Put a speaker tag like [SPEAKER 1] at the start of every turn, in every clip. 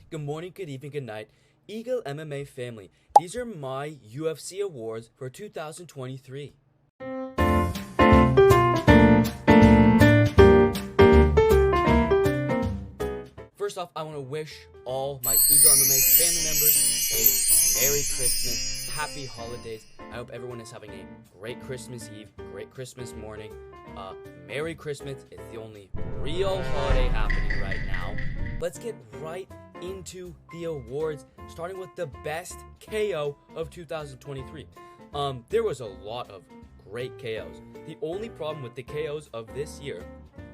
[SPEAKER 1] good morning, good evening, good night, Eagle MMA family. These are my UFC awards for 2023. First off, I want to wish all my Eagle MMA family members a Merry Christmas, Happy Holidays. I hope everyone is having a great Christmas Eve, great Christmas morning. Merry Christmas. It's the only real holiday happening right now. Let's get right into the awards, starting with the best KO of 2023. There was a lot of great KOs. The only problem with the KOs of this year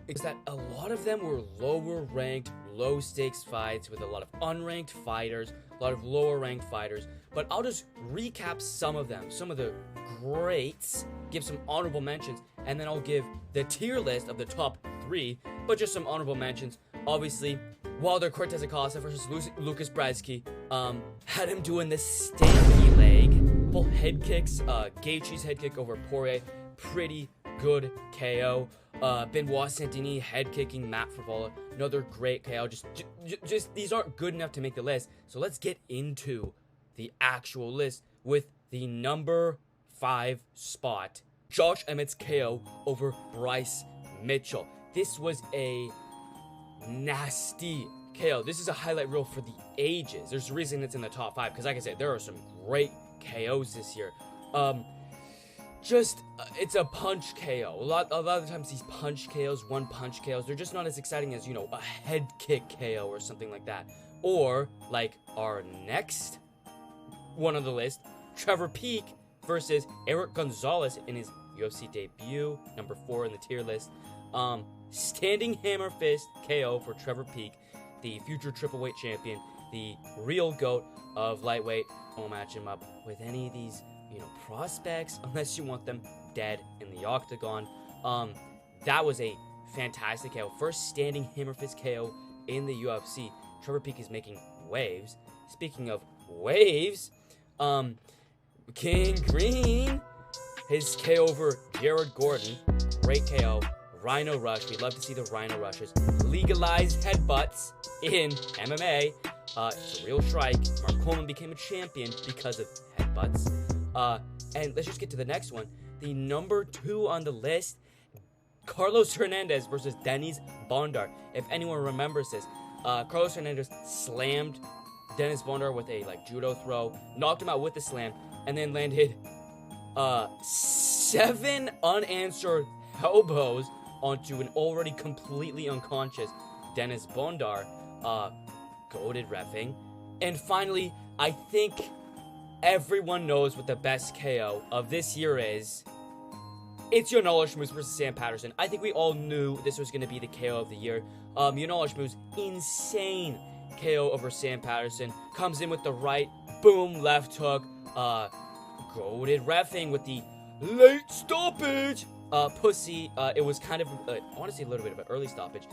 [SPEAKER 1] is that a lot of them were lower ranked, low stakes fights with a lot of unranked fighters, a lot of lower ranked fighters. But I'll just recap some of them, some of the greats, give some honorable mentions, and then I'll give the tier list of the top 3, but just some honorable mentions. Obviously, Wilder Cortez Acosta versus Lucas Brzeski, had him doing the stanky leg, full head kicks, Gaethje's head kick over Poirier, pretty good KO. Benoit Saint-Denis head kicking Matt Frivola, another great KO. Just these aren't good enough to make the list. So let's get into the actual list with the number 5 spot, Josh Emmett's KO over Bryce Mitchell. This was a nasty KO. This is a highlight reel for the ages. There's a reason it's in the top 5, because like I said, there are some great KOs this year. It's a punch KO. A lot of the times these punch KOs, one punch KOs, they're just not as exciting as, a head kick KO or something like that. Or, like our next one on the list, Trevor Peek versus Eric Gonzalez in his UFC debut, number 4 in the tier list. Standing hammer fist KO for Trevor Peek, the future tripleweight champion, the real GOAT of lightweight. Won't match him up with any of these prospects unless you want them dead in the octagon. That was a fantastic KO. First standing hammer fist KO in the UFC. Trevor Peek is making waves. Speaking of waves, King Green, his KO over Jared Gordon, great KO. Rhino Rush, we'd love to see the Rhino Rushes. Legalized headbutts in MMA. It's a real strike. Mark Coleman became a champion because of headbutts. And let's just get to the next one. The number 2 on the list, Carlos Hernandez versus Denis Bondar. If anyone remembers this, Carlos Hernandez slammed Denis Bondar with a judo throw, knocked him out with the slam, and then landed 7 unanswered elbows onto an already completely unconscious Denis Bondar. Goated reffing. And finally, I think everyone knows what the best KO of this year is. It's Yanala Schmooze versus Sam Patterson. I think we all knew this was going to be the KO of the year. Yanala Schmooze, insane KO over Sam Patterson. Comes in with the right, boom, left hook. Goated reffing with the late stoppage. Pussy, it was kind of, I want to say a little bit of an early stoppage.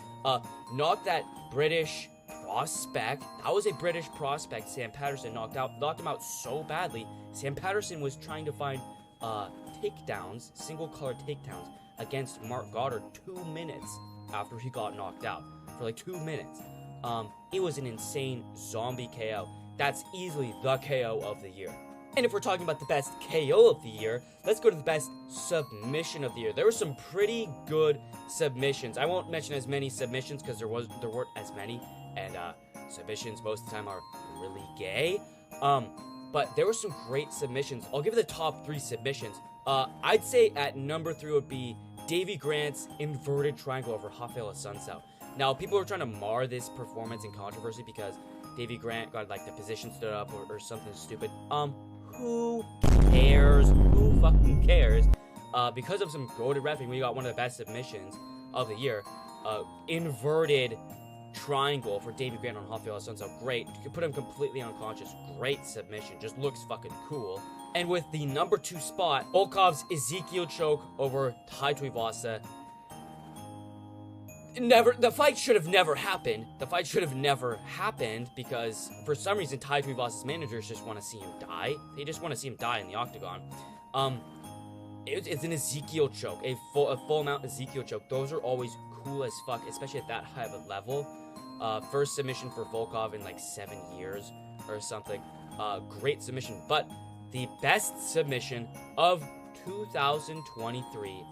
[SPEAKER 1] Knocked that British prospect. That was a British prospect Sam Patterson knocked him out so badly. Sam Patterson was trying to find takedowns, single color takedowns against Mark Goddard 2 minutes after he got knocked out. For 2 minutes. It was an insane zombie KO. That's easily the KO of the year. And if we're talking about the best KO of the year, let's go to the best submission of the year. There were some pretty good submissions. I won't mention as many submissions because there weren't as many, and submissions most of the time are really gay. But there were some great submissions. I'll give the top 3 submissions. I'd say at number 3 would be Davy Grant's inverted triangle over Rafael Assunção. Now, people were trying to mar this performance in controversy because Davy Grant got the position stood up or something stupid. Who cares? Who fucking cares? Because of some goated reffing, we got one of the best submissions of the year. Inverted triangle for Davy Grant on Rafael Assunção. Great. You could put him completely unconscious. Great submission. Just looks fucking cool. And with the number 2 spot, Volkov's Ezekiel choke over Tai Tuivasa. The fight should have never happened. The fight should have never happened because for some reason Tai Tuivasa's managers just want to see him die. They just want to see him die in the octagon. It's an Ezekiel choke, a full amount Ezekiel choke. Those are always cool as fuck, especially at that high of a level. First submission for Volkov in like 7 years or something. Great submission. But the best submission of 2023,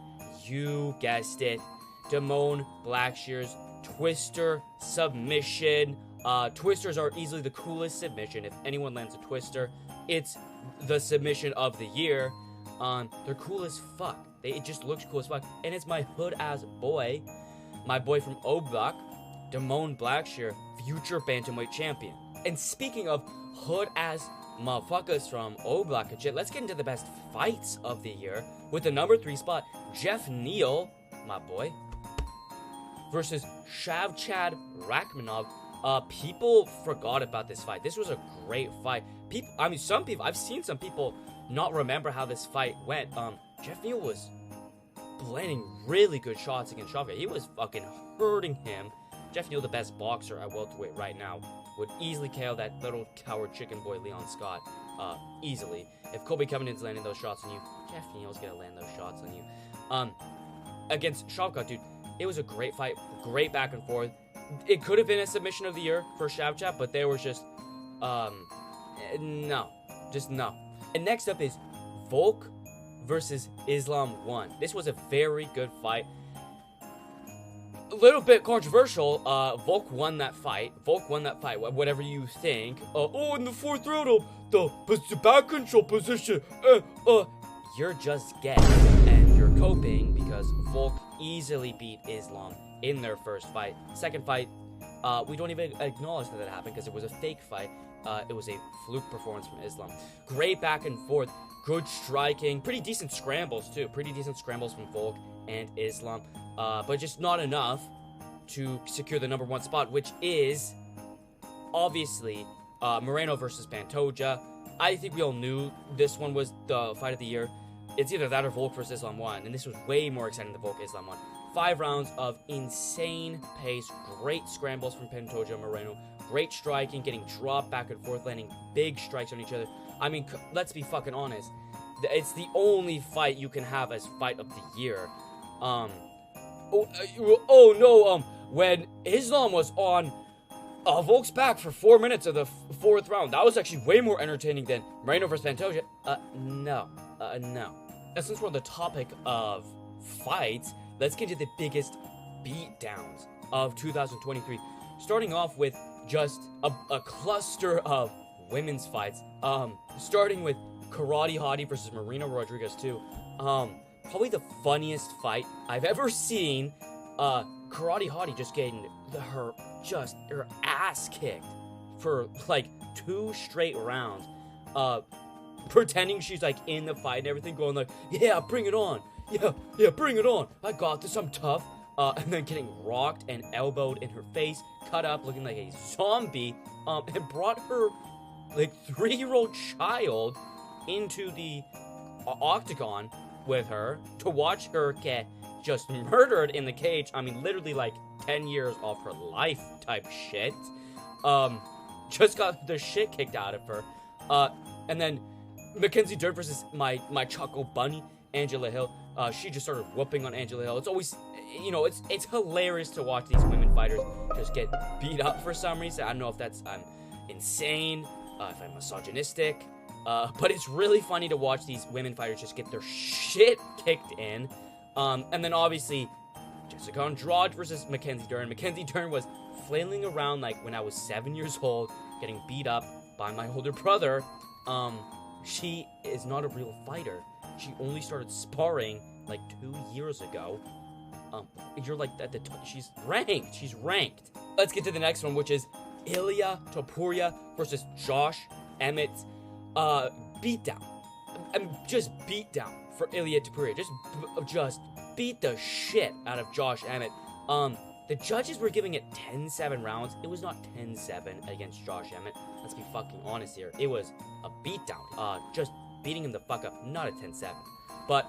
[SPEAKER 1] you guessed it, Damone Blackshear's Twister submission. Twisters are easily the coolest submission. If anyone lands a Twister, it's the submission of the year. They're cool as fuck. It just looks cool as fuck. And it's my hood-ass boy, my boy from Oblock, Damone Blackshear, future bantamweight champion. And speaking of hood-ass motherfuckers from Oblock and shit, let's get into the best fights of the year with the number 3 spot, Jeff Neal, my boy, versus Shavchad Rachmanov. People forgot about this fight. This was a great fight. I've seen some people not remember how this fight went. Jeff Neal was landing really good shots against Shavchad. He was fucking hurting him. Jeff Neal, the best boxer at welterweight right now, would easily KO that little coward chicken boy Leon Scott, easily. If Colby Covington's landing those shots on you, Jeff Neal's gonna land those shots on you. Against Shavkat, dude, it was a great fight, great back and forth. It could have been a submission of the year for Shavkat, but there was just, no. And next up is Volk versus Islam 1. This was a very good fight. A little bit controversial. Volk won that fight. Whatever you think. In the 4th round, the back control position. You're just gay, and you're coping because Volk easily beat Islam in their first fight. Second fight, we don't even acknowledge that happened because it was a fake fight. It was a fluke performance from Islam. Great back and forth. Good striking. Pretty decent scrambles, too. Pretty decent scrambles from Volk and Islam. But just not enough to secure the number 1 spot, which is, obviously, Moreno versus Pantoja. I think we all knew this one was the fight of the year. It's either that or Volk versus Islam 1, and this was way more exciting than Volk Islam 1. 5 rounds of insane pace, great scrambles from Pantoja and Moreno, great striking, getting dropped back and forth, landing big strikes on each other. I mean, let's be fucking honest. It's the only fight you can have as fight of the year. When Islam was on Volk's back for 4 minutes of the 4th round, that was actually way more entertaining than Moreno versus Pantoja. No. And since we're on the topic of fights, let's get to the biggest beatdowns of 2023. Starting off with just a cluster of women's fights. Starting with Karate Hottie versus Marina Rodriguez 2. Probably the funniest fight I've ever seen. Karate Hottie just getting her ass kicked for like 2 straight rounds. Pretending she's like in the fight and everything, going like, yeah, bring it on. Yeah, bring it on. I got this, I'm tough. And then getting rocked and elbowed in her face, cut up, looking like a zombie. And brought her like 3-year-old child into the octagon with her to watch her get just murdered in the cage. I mean, literally like 10 years off her life type shit. Just got the shit kicked out of her. And then Mackenzie Dern versus my Choco Bunny, Angela Hill. She just started whooping on Angela Hill. It's always, it's hilarious to watch these women fighters just get beat up for some reason. I don't know if that's I'm insane, if I'm misogynistic, but it's really funny to watch these women fighters just get their shit kicked in. And then obviously Jessica Andrade versus Mackenzie Dern. Mackenzie Dern was flailing around like when I was 7 years old, getting beat up by my older brother. She is not a real fighter. She only started sparring like 2 years ago. You're like she's ranked. Let's get to the next one, which is Ilya Topuria versus Josh Emmett's beatdown. Just beatdown for Ilya Topuria. Just beat the shit out of Josh Emmett. The judges were giving it 10-7 rounds. It was not 10-7 against Josh Emmett. Let's be fucking honest here. It was a beatdown. Just beating him the fuck up. Not a 10-7. But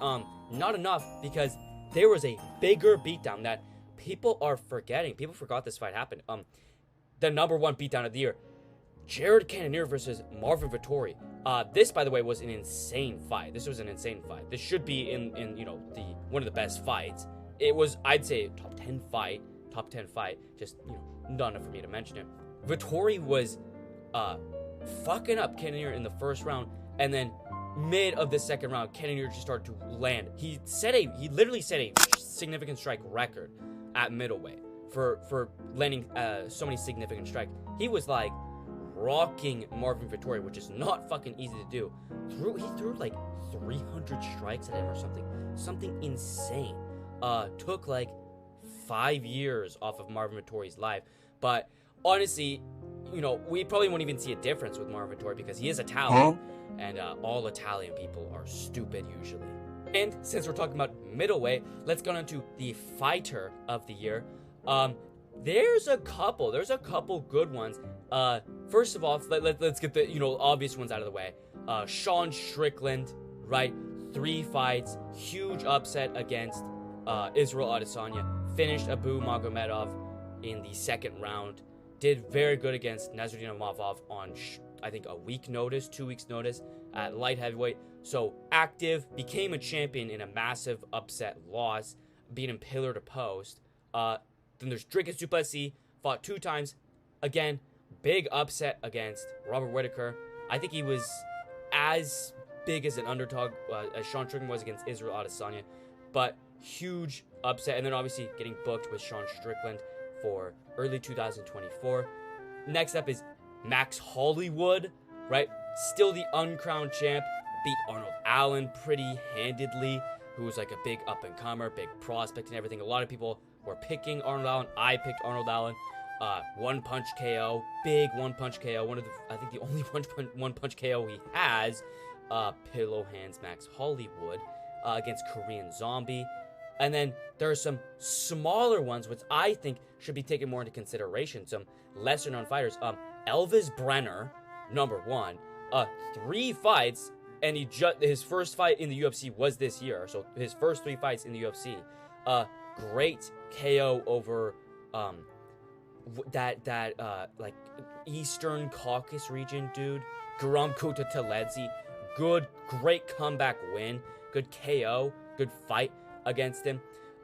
[SPEAKER 1] not enough, because there was a bigger beatdown that people are forgetting. People forgot this fight happened. The number 1 beatdown of the year. Jared Cannonier versus Marvin Vettori. This, by the way, was an insane fight. This was an insane fight. This should be in one of the best fights. It was, I'd say, top 10 fight. Just, not enough for me to mention it. Vettori was fucking up Cannonier in the first round, and then mid of the second round, Cannonier just started to land. He literally set a significant strike record at middleweight for landing so many significant strikes. He was like rocking Marvin Vettori, which is not fucking easy to do. He threw like 300 strikes at him or something insane. Took like 5 years off of Marvin Vettori's life, but honestly, you know, we probably won't even see a difference with Marvin Vettori because he is Italian, and all Italian people are stupid usually. And since we're talking about middleweight, let's go on to the fighter of the year. There's a couple good ones. First of all, let's get the, you know, obvious ones out of the way. Sean Strickland, right? 3 fights, huge upset against Israel Adesanya. Finished Abu Magomedov in the second round. Did very good against Nasruddin Imavov on, I think, a week notice, 2 weeks notice at light heavyweight. So active, became a champion in a massive upset loss, beat him pillar to post. Then there's Dricus du Plessis, fought 2 times. Again, big upset against Robert Whittaker. I think he was as big as an underdog as Sean Strickland was against Israel Adesanya, but huge upset. And then obviously getting booked with Sean Strickland for early 2024. Next up is Max Hollywood, right? Still the uncrowned champ. Beat Arnold Allen pretty handedly, who was like a big up-and-comer, big prospect and everything. A lot of people were picking Arnold Allen. I picked Arnold Allen. One-punch KO. Big one-punch KO. I think the only one-punch KO he has. Pillow hands Max Hollywood against Korean Zombie. And then there are some smaller ones, which I think should be taken more into consideration. Some lesser-known fighters. Elvis Brenner, number 1. 3 fights, and his first fight in the UFC was this year. So his first 3 fights in the UFC. Great KO over like Eastern Caucasus region dude. Guram Kutatalezi. Great comeback win. Good KO. Good fight against him.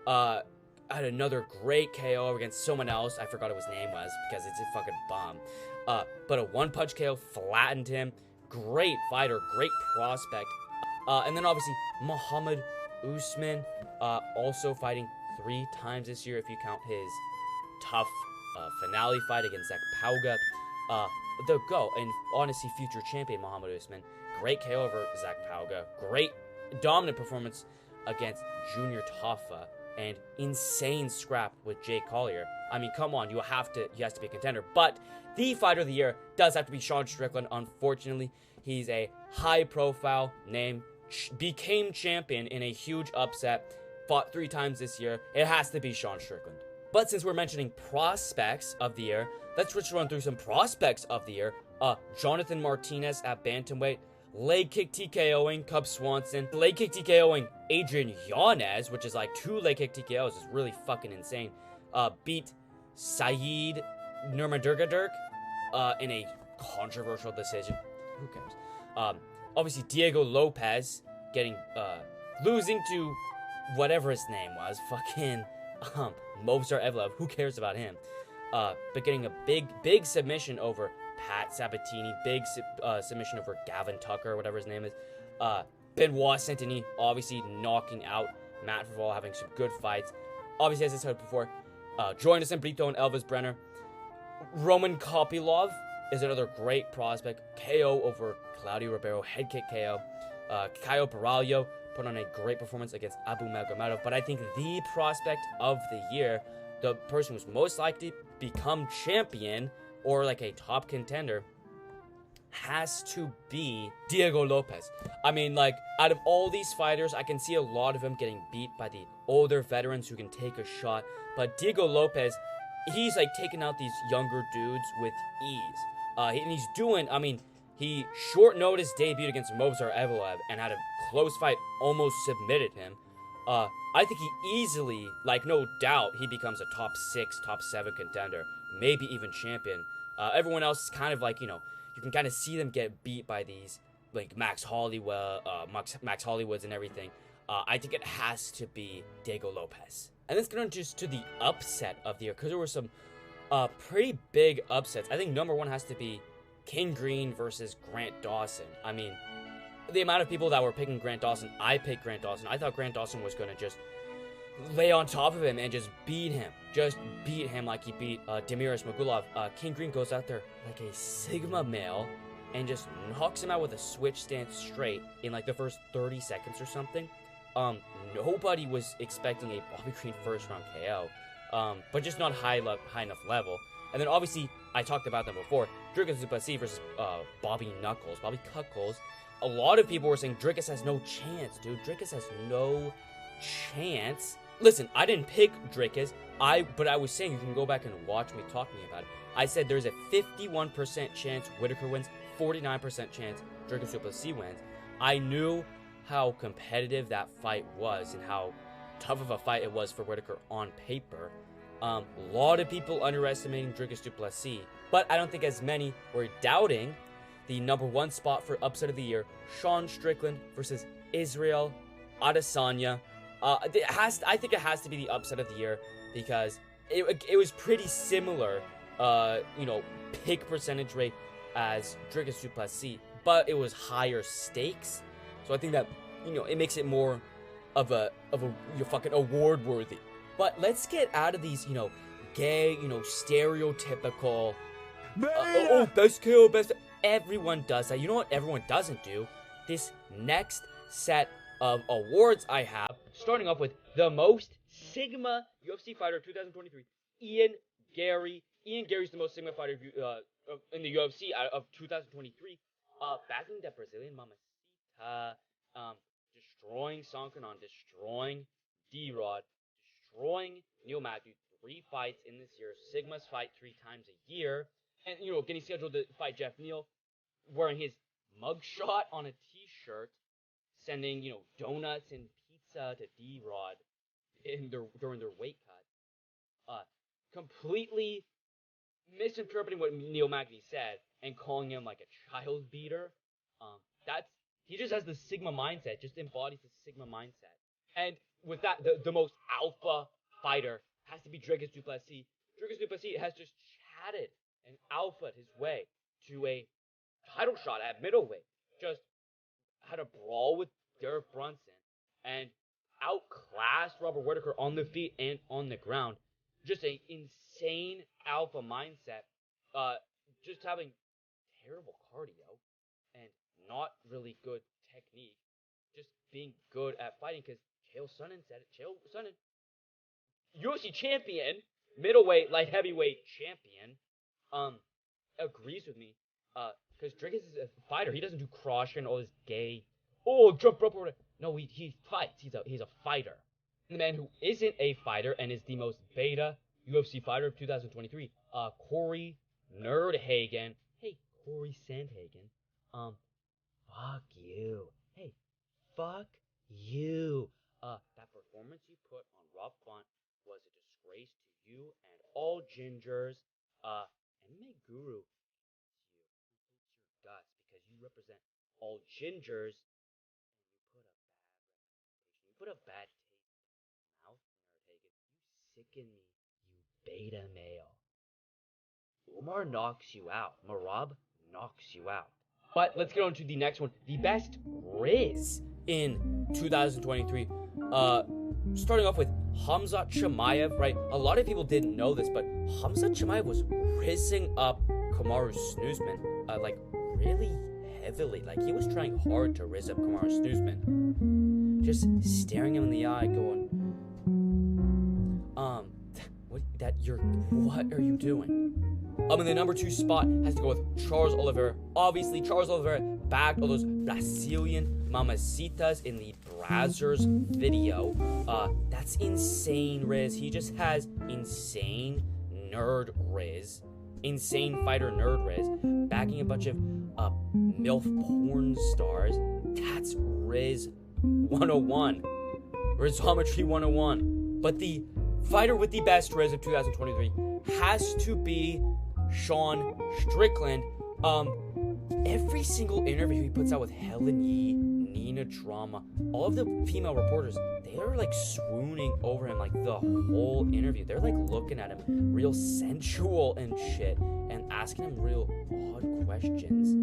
[SPEAKER 1] Had another great KO against someone else. I forgot what his name was because it's a fucking bomb. But a one-punch KO flattened him. Great fighter, great prospect. And then obviously Muhammad Usman, also fighting 3 times this year if you count his tough finale fight against Zach Pauga. And honestly, future champion Muhammad Usman. Great KO over Zach Pauga. Great dominant performance against Junior Tafa, and insane scrap with Jake Collier. I mean, come on, he has to be a contender. But the fighter of the year does have to be Sean Strickland. Unfortunately, he's a high-profile name, became champion in a huge upset, fought 3 times this year. It has to be Sean Strickland. But since we're mentioning prospects of the year, let's run through some prospects of the year. Jonathan Martinez at bantamweight. Leg kick TKOing Cub Swanson. Leg kick TKOing Adrian Yanez, which is like 2 leg kick TKOs. It's really fucking insane. Beat Saeed Nurmagomedov in a controversial decision. Who cares? Obviously Diego Lopez losing to whatever his name was. Fucking Movsar Evloev. Who cares about him? But getting a big submission over Pat Sabatini, big submission over Gavin Tucker, whatever his name is. Benoit Saint-Denis, obviously knocking out Matt Frivola, having some good fights. Obviously, as I said before, Joynerson Brito and Elvis Brenner. Roman Kopylov is another great prospect. KO over Claudio Ribeiro, head kick KO. Caio Baralho put on a great performance against Abu Magomedov. But I think the prospect of the year, the person who's most likely to become champion or like a top contender, has to be Diego Lopez. I mean, like, out of all these fighters, I can see a lot of them getting beat by the older veterans who can take a shot. But Diego Lopez, he's like taking out these younger dudes with ease. And he's doing, I mean, he short notice debuted against Movsar Evloev and had a close fight, almost submitted him. I think he easily, like, no doubt, he becomes a top 6, top 7 contender, maybe even champion. Everyone else is kind of like, you know, you can kind of see them get beat by these, like, Max Hollywoods and everything. I think it has to be Diego Lopez. And let's get on just to the upset of the year, because there were some pretty big upsets. I think number one has to be King Green versus Grant Dawson. I mean, the amount of people that were picking Grant Dawson, I picked Grant Dawson. I thought Grant Dawson was going to just lay on top of him and just beat him. Just beat him like he beat Demiris Magulov. King Green goes out there like a Sigma male and just knocks him out with a switch stance straight in like the first 30 seconds or something. Nobody was expecting a Bobby Green first round KO, but just not high enough level. And then obviously, I talked about them before, Dricus du Plessis versus Bobby Cuckles. A lot of people were saying Dricus has no chance, dude. Dricus has no chance. Listen, I didn't pick Dricus, but I was saying, you can go back and watch me talking about it. I said there's a 51% chance Whitaker wins, 49% chance Dricus du Plessis wins. I knew how competitive that fight was and how tough of a fight it was for Whitaker on paper. A lot of people underestimating Dricus du Plessis, but I don't think as many were doubting the number one spot for upset of the year, Sean Strickland versus Israel Adesanya. I think it has to be the upset of the year because it was pretty similar, pick percentage rate as Dricus du Plessis, but it was higher stakes. So I think that, it makes it more of a fucking award worthy. But let's get out of these, gay, stereotypical, best kill, best. Everyone does that. You know what everyone doesn't do? This next set of awards I have, starting off with the most Sigma UFC fighter of 2023, Ian Gary. Ian Gary's the most Sigma fighter in the UFC of 2023. Backing that Brazilian Mamacita, destroying Sankanon, destroying D-Rod, destroying Neil Matthew. 3 fights in this year. Sigmas fight 3 times a year. And, getting scheduled to fight Jeff Neal, wearing his mugshot on a t-shirt, sending, donuts and pizza to D-Rod during their weight cut. Completely misinterpreting what Neil Magny said and calling him like a child beater. He just has the Sigma mindset, just embodies the Sigma mindset. And with that, the most alpha fighter has to be Dricus du Plessis. Dricus du Plessis has just chatted and alphaed his way to a title shot at middleweight. Just had a brawl with Derek Brunson and outclassed Robert Whitaker on the feet and on the ground. Just an insane alpha mindset. Just having terrible cardio and not really good technique. Just being good at fighting, because Chael Sonnen said it. Chael Sonnen, UFC champion, middleweight, light heavyweight champion, agrees with me. Because Dricus is a fighter. He doesn't do cross and all this gay, jump rope or whatever. No, he fights. He's a fighter. And the man who isn't a fighter and is the most beta UFC fighter of 2023, Corey Nerdhagen. Hey, Corey Sandhagen. Fuck you. Hey, fuck you. That performance you put on Rob Font was a disgrace to you and all gingers. MMA Guru, you guts, because you represent all gingers. You put a bad taste in my mouth, Nerdhagen. You sicken me, you beta male. Umar knocks you out. Marab knocks you out. But let's get on to the next one. The best Rizz in 2023. Starting off with Khamzat Chimaev, right? A lot of people didn't know this, but Khamzat Chimaev was rizzing up Kamaru Snoozman, really heavily. Like, he was trying hard to rizz up Kamaru Snoozman. Just staring him in the eye, going, what are you doing? And the number 2 spot has to go with Charles Oliveira. Obviously, Charles Oliveira bagged all those Brazilian mamacitas in the Brazzers video. That's insane Rizz. He just has insane nerd Rizz. Insane fighter nerd Rizz. Bagging a bunch of MILF porn stars. That's Rizz 101. Rizzometry 101. But the fighter with the best Rizz of 2023 has to be Sean Strickland. Every single interview he puts out with Helen Yee, Nina Drama, all of the female reporters, they they're like swooning over him like the whole interview. They're like looking at him real sensual and shit and asking him real odd questions.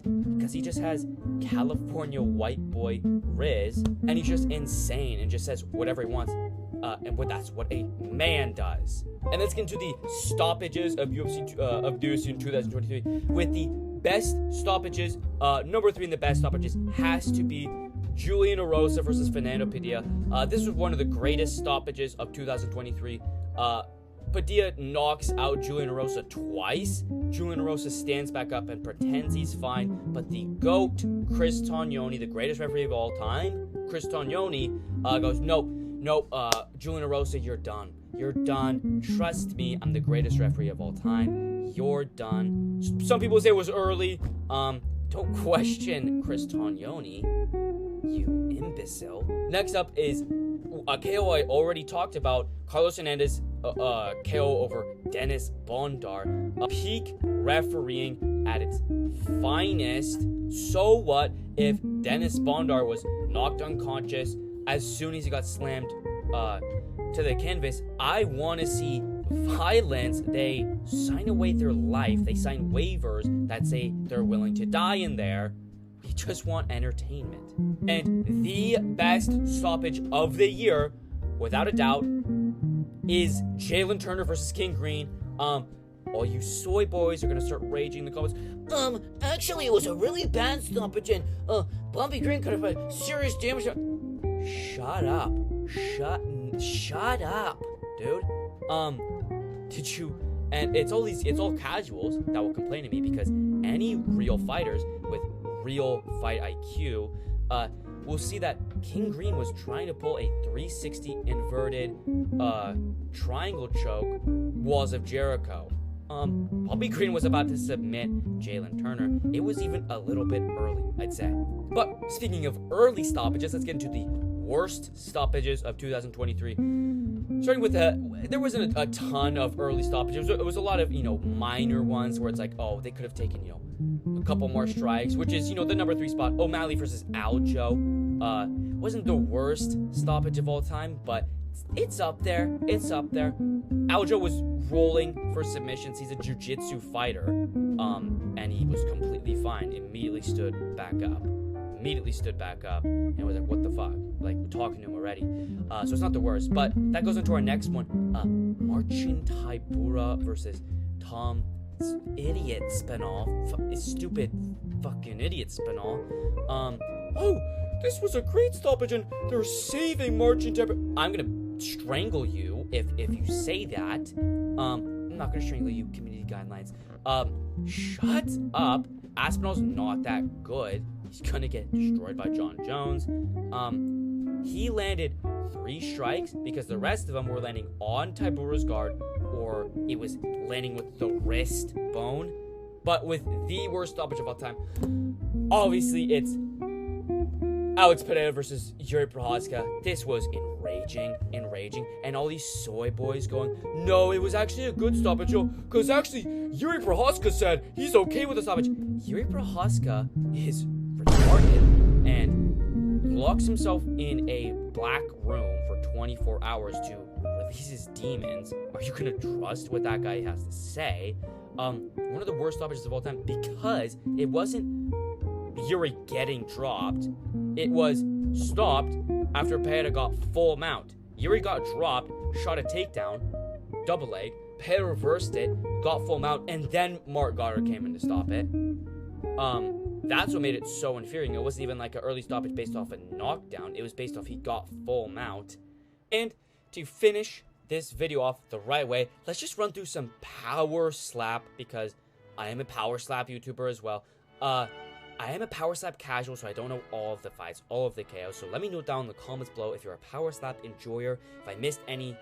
[SPEAKER 1] Because he just has California white boy Rizz, and he's just insane and just says whatever he wants. And that's what a man does. And let's get into the stoppages of UFC 2023 with the best stoppages. Number 3 in the best stoppages has to be Julian Erosa versus Fernando Padilla. This was one of the greatest stoppages of 2023. Padilla knocks out Julian Erosa twice. Julian Erosa stands back up and pretends he's fine, but the GOAT, Chris Tognoni, the greatest referee of all time, Chris Tognoni, goes, no, Julian Erosa, you're done. You're done. Trust me, I'm the greatest referee of all time. You're done. Some people say it was early. Don't question Chris Tognoni, you imbecile. Next up is a KO I already talked about. Carlos Hernandez KO over Dennis Bondar. Peak refereeing at its finest. So what if Dennis Bondar was knocked unconscious as soon as he got slammed to the canvas? I want to see violence. They sign away their life. They sign waivers that say they're willing to die in there. We just want entertainment. And the best stoppage of the year, without a doubt, is Jalen Turner versus King Green. All you soy boys are gonna start raging in the comments. Actually, it was a really bad stoppage, and Bumpy Green could have had serious damage. Shut up. Shut up, dude. Did you? And it's all casuals that will complain to me, because any real fighters with real fight IQ will see that King Green was trying to pull a 360 inverted triangle choke, Walls of Jericho. Bobby Green was about to submit Jalen Turner. It was even a little bit early, I'd say. But speaking of early stoppages, let's get into the worst stoppages of 2023. Starting with there wasn't a ton of early stoppages. It was a lot of, minor ones where it's like, oh, they could have taken, a couple more strikes, which is, the number 3 spot. O'Malley versus Aljo. Wasn't the worst stoppage of all time, but it's up there. Aljo was rolling for submissions. He's a jiu-jitsu fighter. And he was completely fine. Immediately stood back up. And was like, what the fuck? Like, we're talking to him already. So it's not the worst. But that goes into our next one. Marcin Tybura versus Tom Idiot Spinall. Stupid fucking idiot Spinall. This was a great stoppage, and they're saving Marcin Tybura. I'm gonna strangle you if you say that. I'm not gonna strangle you, community guidelines. Shut up. Aspinall's not that good. He's gonna get destroyed by John Jones. He landed 3 strikes because the rest of them were landing on Tybura's guard, or it was landing with the wrist bone. But with the worst stoppage of all time, obviously it's Alex Pereira versus Yuri Prochazka. This was enraging, and all these soy boys going, no, it was actually a good stoppage, because actually Yuri Prochazka said he's okay with the stoppage. Yuri Prochazka is retarded and locks himself in a black room for 24 hours to release his demons. Are you gonna trust what that guy has to say? One of the worst stoppages of all time, because it wasn't Yuri getting dropped. It was stopped after Pereira got full mount. Yuri got dropped, shot a takedown, double leg. Pereira reversed it, got full mount, and then Mark Goddard came in to stop it. That's what made it so infuriating. It wasn't even like an early stoppage based off a knockdown. It was based off he got full mount. And to finish this video off the right way, let's just run through some power slap, because I am a power slap YouTuber as well. I am a power slap casual, so I don't know all of the fights, all of the KOs. So let me know down in the comments below if you're a power slap enjoyer, if I missed any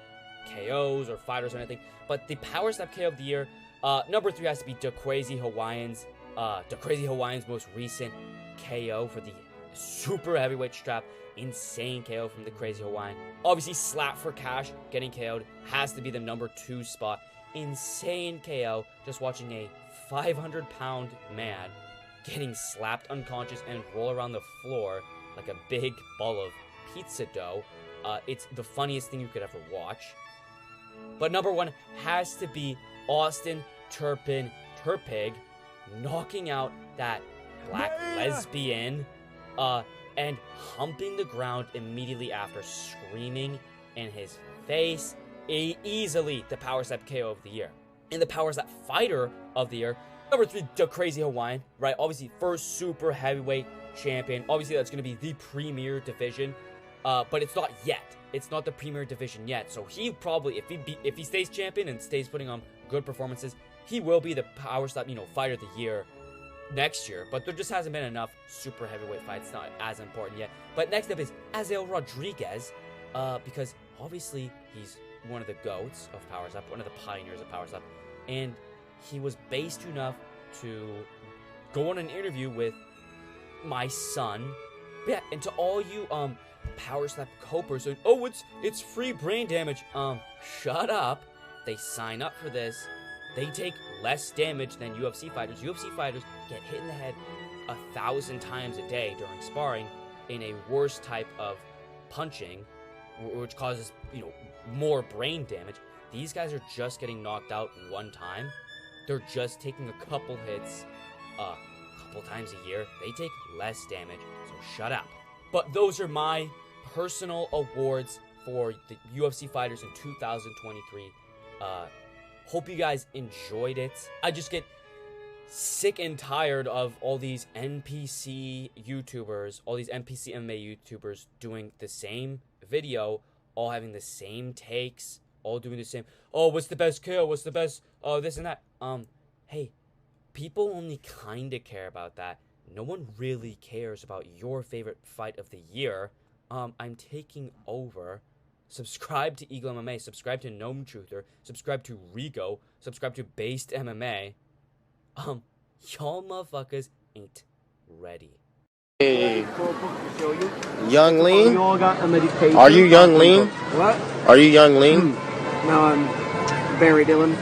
[SPEAKER 1] KOs or fighters or anything. But the power slap KO of the year, number 3 has to be the Crazy Hawaiian's most recent KO for the super heavyweight strap. Insane KO from the Crazy Hawaiian. Obviously, Slap for Cash getting KO'd has to be the number 2 spot. Insane KO. Just watching a 500-pound man getting slapped unconscious and roll around the floor like a big ball of pizza dough. It's the funniest thing you could ever watch. But number 1 has to be Austin Turpig knocking out that black lesbian and humping the ground immediately after, screaming in his face. Easily the Power Slap KO of the year. And the Power Slap Fighter of the year, number 3, the Crazy Hawaiian, right? Obviously, first super heavyweight champion. Obviously, that's going to be the premier division, but it's not yet. It's not the premier division yet. So he probably, if he stays champion and stays putting on good performances, he will be the Power Slap, Fighter of the year next year. But there just hasn't been enough super heavyweight fights. Not as important yet. But next up is Azael Rodriguez, because obviously he's one of the GOATs of Power Slap, one of the pioneers of Power Slap, and he was based enough to go on an interview with my son. But yeah, and to all you Power Slap copers, so, oh, it's free brain damage. Shut up. They sign up for this. They take less damage than UFC fighters. UFC fighters get hit in the head 1,000 times a day during sparring in a worse type of punching, which causes, more brain damage. These guys are just getting knocked out one time. They're just taking a couple hits a couple times a year. They take less damage, so shut up. But those are my personal awards for the UFC fighters in 2023. Hope you guys enjoyed it. I just get sick and tired of all these NPC YouTubers, all these NPC Mma YouTubers doing the same video, all having the same takes, all doing the same, oh, what's the best kill, what's the best, this and that. Hey, people only kind of care about that. No one really cares about your favorite fight of the year. I'm taking over. Subscribe to Eagle MMA, subscribe to Gnome Truther, subscribe to Rigo, subscribe to Based MMA. Y'all motherfuckers ain't ready.
[SPEAKER 2] Hey, Young Lean? Are you Young Lean?
[SPEAKER 3] What?
[SPEAKER 2] Are you Young Lean?
[SPEAKER 3] No, I'm Barry Dillon.